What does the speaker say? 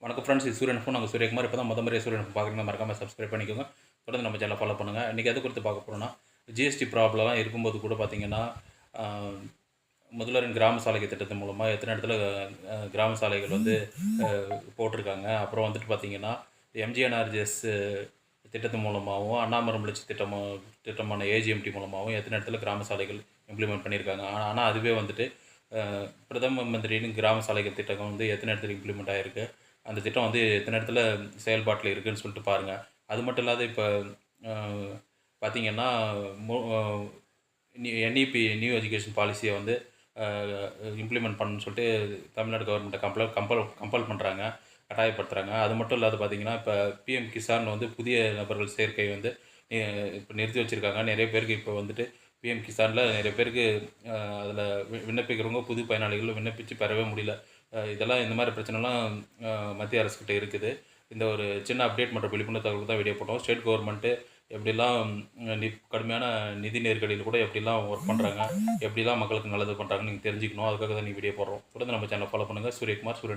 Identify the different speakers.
Speaker 1: வணக்கம் ஃப்ரெண்ட்ஸ், இது சூரியன் ஃபோன். நாங்கள் சூரியகுமார். இப்போ தான் முறையாக சூரியன் பார்க்குறீங்க, மறக்காமல் சப்ஸ்கிரைப் பண்ணிக்கோங்க. தொடர்ந்து நம்ம சேனலை ஃபாலோ பண்ணுங்கள். இன்றைக்கி எது குறித்து பார்க்க போகிறோன்னா, ஜிஎஸ்டி ப்ராப்ளம்லாம் இருக்கும்போது கூட பார்த்திங்கன்னா, முதல்வரின் கிராம சாலைகள் திட்டத்தின் மூலமாக எத்தனை இடத்துல கிராம சாலைகள் வந்து போட்டிருக்காங்க. அப்புறம் வந்துட்டு பார்த்திங்கன்னா, எம்ஜிஎன்ஆர்ஜிஎஸ் திட்டத்தின் மூலமாகவும், அண்ணாமரம் திட்டமான ஏஜிஎம்டி மூலமாகவும் எத்தனை இடத்துல கிராம சாலைகள் இம்ப்ளிமெண்ட் பண்ணியிருக்காங்க. ஆனால் அதுவே வந்துட்டு பிரதம மந்திரியின் கிராம சாலைகள் திட்டம் வந்து எத்தனை இடத்துல இம்ப்ளிமெண்ட் ஆகிருக்கு, அந்த திட்டம் வந்து எத்தனை இடத்துல செயல்பாட்டில் இருக்குதுன்னு சொல்லிட்டு பாருங்கள். அது மட்டும் இல்லாத இப்போ பார்த்திங்கன்னா, என்இபி நியூ எஜுகேஷன் பாலிசியை வந்து இம்ப்ளிமெண்ட் பண்ணணும்னு சொல்லிட்டு தமிழ்நாடு கவர்மெண்ட்டை கம்பல் பண்ணுறாங்க, கட்டாயப்படுத்துகிறாங்க. அது மட்டும் இல்லாத பார்த்திங்கன்னா, இப்போ பிஎம் கிசான் வந்து புதிய நபர்கள் சேர்க்கை வந்து இப்போ நிறுத்தி வச்சுருக்காங்க. நிறைய பேருக்கு இப்போ வந்துட்டு பிஎம் கிசானில் நிறைய பேருக்கு அதில் விண்ணப்பிக்கிறவங்க புது பயனாளிகள் விண்ணப்பித்து பெறவே முடியல. இதெல்லாம் இந்த மாதிரி பிரச்சனைலாம் மத்திய அரசுக்கிட்ட இருக்குது. இந்த ஒரு சின்ன அப்டேட் மற்றும் விழிப்புணர்வு தகவல் தான் வீடியோ போட்டோம். ஸ்டேட் கவர்மெண்ட்டு எப்படிலாம் கடுமையான நிதி நெருக்கடியில் கூட எப்படிலாம் ஒர்க் பண்ணுறாங்க, எப்படிலாம் மக்களுக்கு நல்லது பண்ணுறாங்கன்னு நீங்கள் தெரிஞ்சுக்கணும். அதுக்காக தான் வீடியோ போடுறோம். தொடர்ந்து நம்ம சேனலை ஃபாலோ பண்ணுங்கள். சூரியகுமார்.